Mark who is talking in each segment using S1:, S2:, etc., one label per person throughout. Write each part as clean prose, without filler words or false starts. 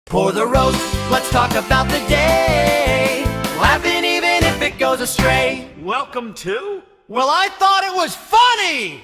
S1: Pour the roast, let's talk about the day. Laughing even if it goes astray.
S2: Welcome to...
S1: Well, I thought it was funny!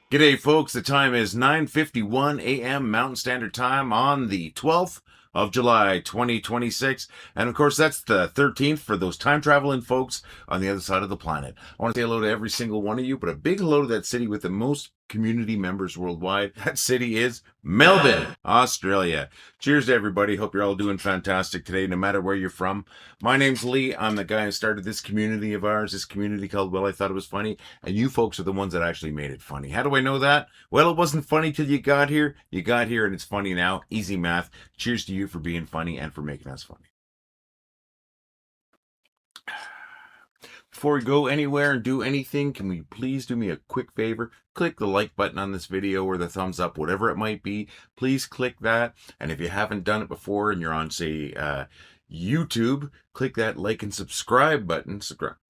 S3: G'day, folks. The time is 9:51 a.m. Mountain Standard Time on the 12th of July, 2026. And of course, that's the 13th for those time traveling folks on the other side of the planet. I want to say hello to every single one of you, but a big hello to that city with the most community members worldwide. That city is Melbourne, Australia. Cheers to everybody. Hope you're all doing fantastic today, no matter where you're from. My name's Lee. I'm the guy who started this community of ours, this community called Well, I Thought It Was Funny. And you folks are the ones that actually made it funny. How do I know that? Well, it wasn't funny till you got here. You got here and it's funny now. Easy math. Cheers to you for being funny and for making us funny. Before we go anywhere and do anything, can we please do me a quick favor? Click the like button on this video or the thumbs up, whatever it might be. Please click that. And if you haven't done it before and you're on, say, YouTube, click that like and subscribe button.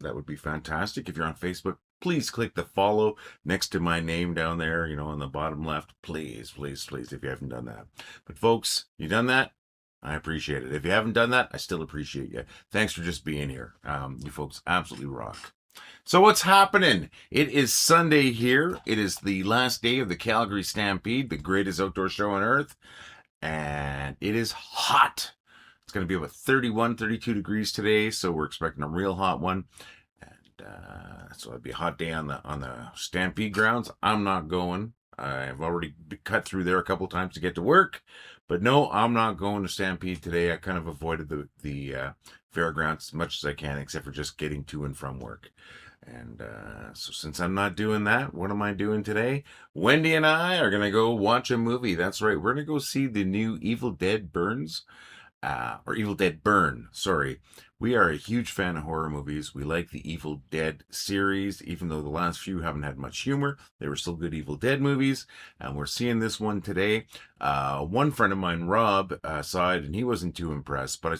S3: That would be fantastic. If you're on Facebook, please click the follow next to my name down there, you know, on the bottom left. Please, please, please, if you haven't done that. But folks, you done that? I appreciate it. If you haven't done that, I still appreciate you. Thanks for just being here. You folks absolutely rock. So what's happening? It is Sunday here. It is the last day of the Calgary Stampede, the greatest outdoor show on earth. And it is hot. It's going to be about 31, 32 degrees today. So we're expecting a real hot one. And so it'll be a hot day on the Stampede grounds. I'm not going. I've already cut through there a couple times to get to work. But no, I'm not going to Stampede today. I kind of avoided the fairgrounds as much as I can, except for just getting to and from work. And so since I'm not doing that, what am I doing today? Wendy and I are going to go watch a movie. That's right. We're going to go see the new Evil Dead Burns. Or Evil Dead Burn, sorry. We are a huge fan of horror movies. We like the Evil Dead series, even though the last few haven't had much humor. They were still good Evil Dead movies, and we're seeing this one today. One friend of mine, Rob, saw it, and he wasn't too impressed, but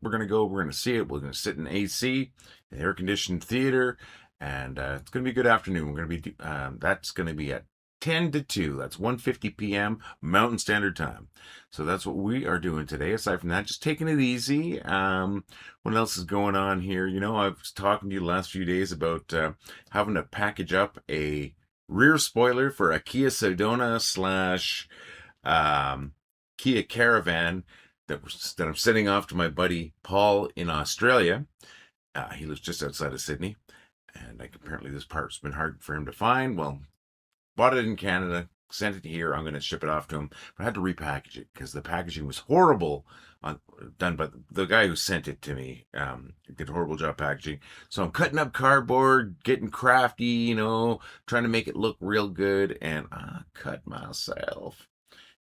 S3: we're going to go, we're going to see it. We're going to sit in AC, an air-conditioned theater, and it's going to be a good afternoon. We're going to be, that's going to be at 10 to 2. That's 1:50 p.m. Mountain Standard Time. So that's what we are doing today. Aside from that, just taking it easy. What else is going on here? You know, I was talking to you the last few days about having to package up a rear spoiler for a Kia Sedona / Kia Caravan that I'm sending off to my buddy Paul in Australia. He lives just outside of Sydney. And apparently this part's been hard for him to find. Well, bought it in Canada, sent it here. I'm going to ship it off to him. But I had to repackage it because the packaging was horrible done by the guy who sent it to me. Did a horrible job packaging. So I'm cutting up cardboard, getting crafty, you know, trying to make it look real good. And I cut myself.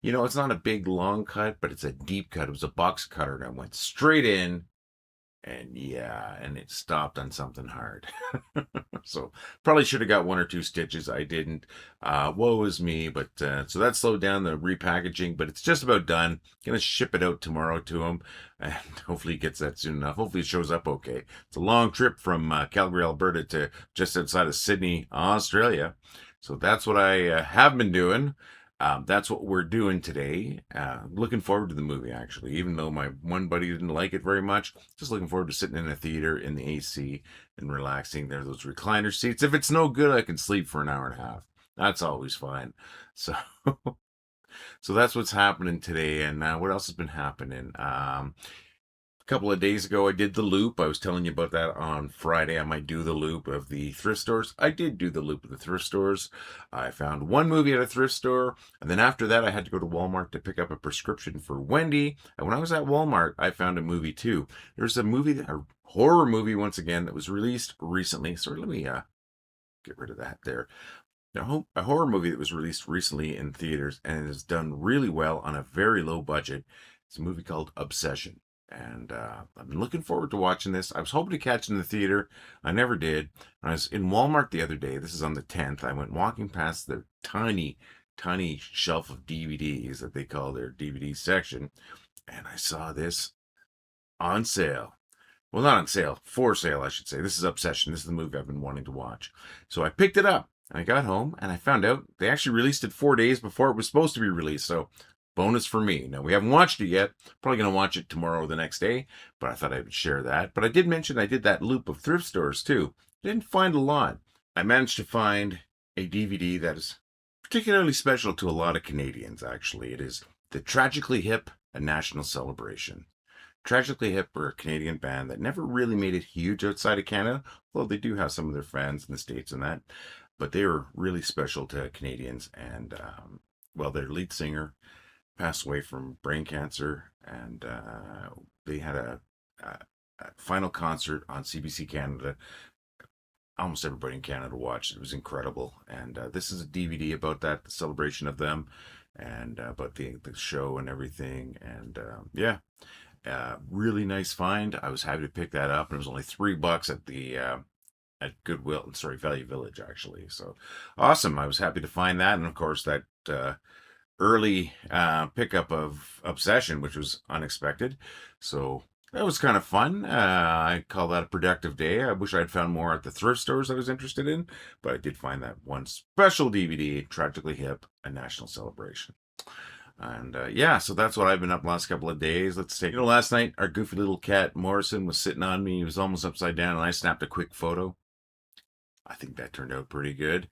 S3: You know, it's not a big, long cut, but it's a deep cut. It was a box cutter, and I went straight in. And yeah, and it stopped on something hard. So probably should have got 1 or 2 stitches. I didn't. Woe is me. But so that slowed down the repackaging, but it's just about done. Gonna ship it out tomorrow to him, and hopefully he gets that soon enough. Hopefully it shows up okay. It's a long trip from Calgary, Alberta to just outside of Sydney, Australia. So that's what I have been doing. That's what we're doing today. Looking forward to the movie, actually, even though my one buddy didn't like it very much. Just looking forward to sitting in a theater in the AC and relaxing. There are those recliner seats. If it's no good, I can sleep for an hour and a half. That's always fine. So, so that's what's happening today. And what else has been happening? A couple of days ago, I did the loop. I was telling you about that on Friday. I might do the loop of the thrift stores. I did do the loop of the thrift stores. I found one movie at a thrift store. And then after that, I had to go to Walmart to pick up a prescription for Wendy. And when I was at Walmart, I found a movie too. There's a movie, a horror movie once again, that was released recently. So let me get rid of that there. A horror movie that was released recently in theaters and has done really well on a very low budget. It's a movie called Obsession. And I've been looking forward to watching this. I was hoping to catch it in the theater. I never did. When I was in Walmart the other day, this is on the 10th, I went walking past the tiny, tiny shelf of DVDs that they call their DVD section. And I saw this on sale. Well, not on sale, for sale, I should say. This is Obsession. This is the movie I've been wanting to watch. So I picked it up. I got home and I found out they actually released it 4 days before it was supposed to be released. So Bonus for me. Now, we haven't watched it yet. Probably going to watch it tomorrow or the next day, but I thought I would share that. But I did mention I did that loop of thrift stores too. Didn't find a lot. I managed to find a DVD that is particularly special to a lot of Canadians, actually. It is the Tragically Hip, a national celebration. Tragically Hip are a Canadian band that never really made it huge outside of Canada, although they do have some of their fans in the States and that. But they were really special to Canadians. And, their lead singer passed away from brain cancer, and they had a final concert on CBC Canada. Almost everybody in Canada watched. It was incredible. And this is a DVD about that, the celebration of them, and about the show and everything. And really nice find. I was happy to pick that up, and it was only $3 at the at Value Village, actually. So awesome. I was happy to find that, and of course that early pickup of Obsession, which was unexpected. So that was kind of fun. I call that a productive day. I wish I'd found more at the thrift stores I was interested in, but I did find that one special DVD, Tragically Hip, a national celebration. And so that's what I've been up the last couple of days. Let's see. Last night, our goofy little cat, Morrison, was sitting on me. He was almost upside down, and I snapped a quick photo. I think that turned out pretty good.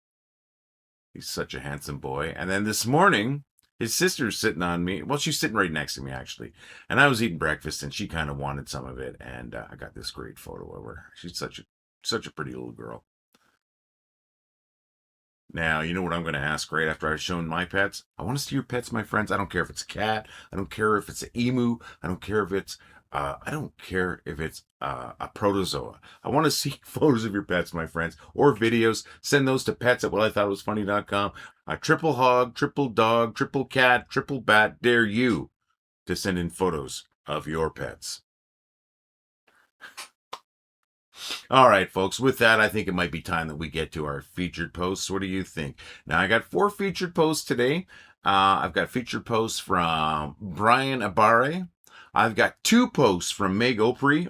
S3: He's such a handsome boy. And then this morning, his sister's sitting on me. Well, she's sitting right next to me, actually. And I was eating breakfast, and she kind of wanted some of it. And I got this great photo of her. She's such a pretty little girl. Now, you know what I'm going to ask right after I've shown my pets? I want to see your pets, my friends. I don't care if it's a cat. I don't care if it's an emu. I don't care if it's a protozoa. I want to see photos of your pets, my friends, or videos. Send those to pets@whatithought.com. Triple hog, triple dog, triple cat, triple bat, dare you to send in photos of your pets. All right, folks, with that, I think it might be time that we get to our featured posts. What do you think? Now, I got 4 featured posts today. I've got featured posts from Brian Abare. I've got 2 posts from Meg O'pry,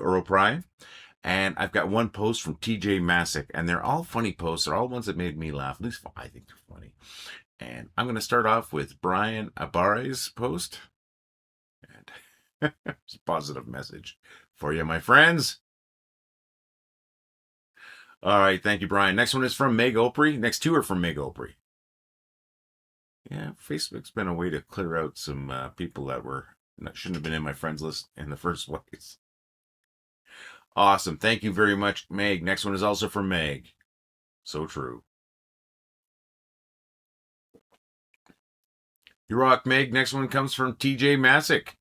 S3: and I've got 1 post from TJ Masek, and they're all funny posts. They're all ones that made me laugh. At least I think they're funny. And I'm going to start off with Brian Abare's post. And it's a positive message for you, my friends. All right, thank you, Brian. Next one is from Meg O'pry. Next 2 are from Meg O'pry. Yeah, Facebook's been a way to clear out some people that shouldn't have been in my friends list in the first place. Awesome. Thank you very much, Meg. Next one is also from Meg. So true. You rock, Meg. Next one comes from TJ Masek.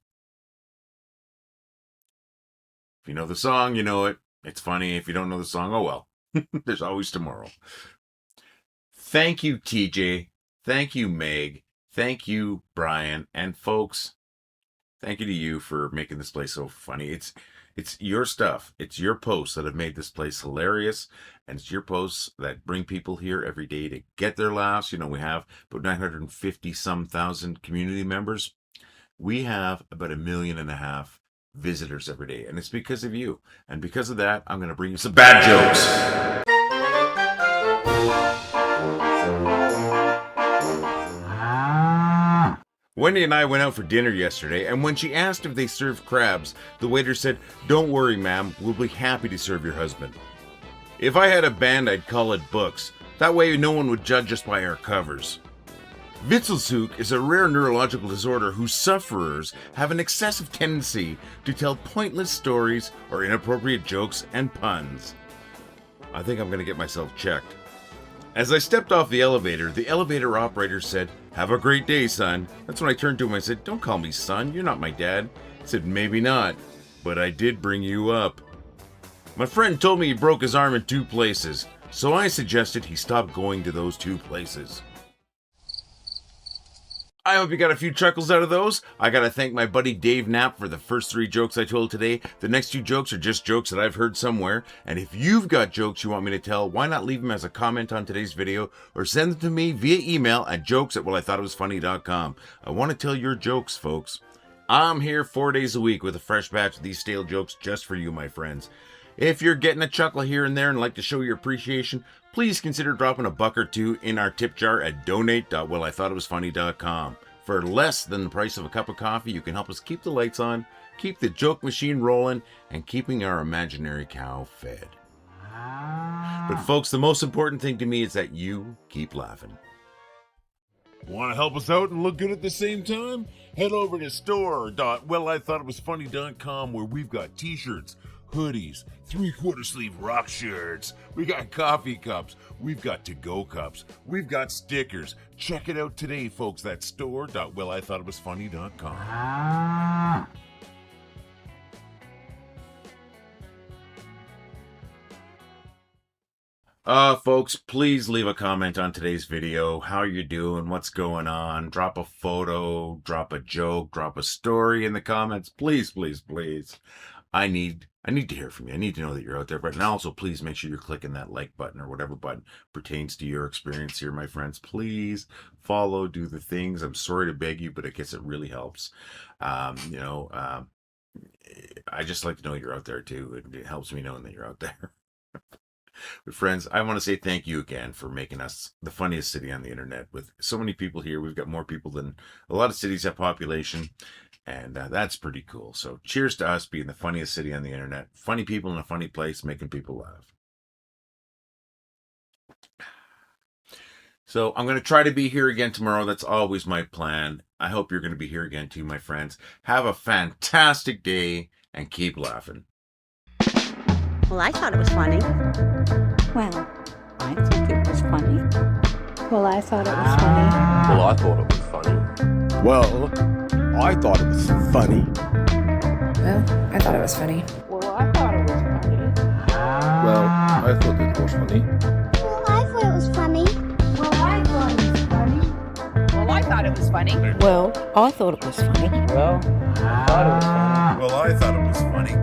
S3: If you know the song, you know it. It's funny. If you don't know the song, oh well. There's always tomorrow. Thank you, TJ. Thank you, Meg. Thank you, Brian. And folks, thank you to you for making this place so funny. It's your stuff. It's your posts that have made this place hilarious. And it's your posts that bring people here every day to get their laughs. We have about 950-some thousand community members. We have about 1.5 million visitors every day. And it's because of you. And because of that, I'm going to bring you some bad jokes. Wendy and I went out for dinner yesterday, and when she asked if they served crabs, the waiter said, "Don't worry, ma'am, we'll be happy to serve your husband." If I had a band, I'd call it Books. That way no one would judge us by our covers. Witzelzug is a rare neurological disorder whose sufferers have an excessive tendency to tell pointless stories or inappropriate jokes and puns. I think I'm going to get myself checked. As I stepped off the elevator operator said, "Have a great day, son." That's when I turned to him and I said, "Don't call me son, you're not my dad." He said, "Maybe not, but I did bring you up." My friend told me he broke his arm in 2 places, so I suggested he stop going to those 2 places. I hope you got a few chuckles out of those. I gotta thank my buddy Dave Knapp for the first 3 jokes I told today. The next 2 jokes are just jokes that I've heard somewhere. And if you've got jokes you want me to tell, why not leave them as a comment on today's video or send them to me via email at jokes@whatithoughitwasfunny.com. I want to tell your jokes, folks. I'm here 4 days a week with a fresh batch of these stale jokes just for you, my friends. If you're getting a chuckle here and there and like to show your appreciation, please consider dropping $1 or $2 in our tip jar at donate.whatithoughitwasfunny.com. For less than the price of a cup of coffee, you can help us keep the lights on, keep the joke machine rolling, and keeping our imaginary cow fed. But folks, the most important thing to me is that you keep laughing. Want to help us out and look good at the same time? Head over to store.wellithoughitwasfunny.com, where we've got t-shirts, hoodies, 3/4 sleeve rock shirts, we got coffee cups, we've got to-go cups, we've got stickers. Check it out today, folks. That's store.wellithoughitwasfunny.com. Folks, please leave a comment on today's video. How you doing? What's going on? Drop a photo, drop a joke, drop a story in the comments. Please, please, please. I need to hear from you. I need to know that you're out there. But also, please make sure you're clicking that like button or whatever button pertains to your experience here, my friends. Please follow, do the things. I'm sorry to beg you, but I guess it really helps. I just like to know you're out there too. It helps me knowing that you're out there. But friends, I want to say thank you again for making us the funniest city on the internet. With so many people here, we've got more people than a lot of cities have population, and that's pretty cool. So cheers to us being the funniest city on the internet. Funny people in a funny place, making people laugh. So I'm going to try to be here again tomorrow. That's always my plan. I hope you're going to be here again too, my friends. Have a fantastic day and keep laughing.
S2: Well, I thought it was funny.
S4: Well, I think it was funny.
S5: Well, I thought it was funny.
S6: Well, I thought it was funny.
S7: Well, I thought it was funny.
S5: Well, I thought it was funny.
S4: Well, I thought it was funny.
S7: Well, I thought it was funny.
S2: Well, I thought it was funny.
S4: Well, I thought it was funny.
S5: Well, I thought it was funny.
S4: Well, I thought it was funny.
S6: Well, I thought it was funny.
S3: Well, I thought it was funny.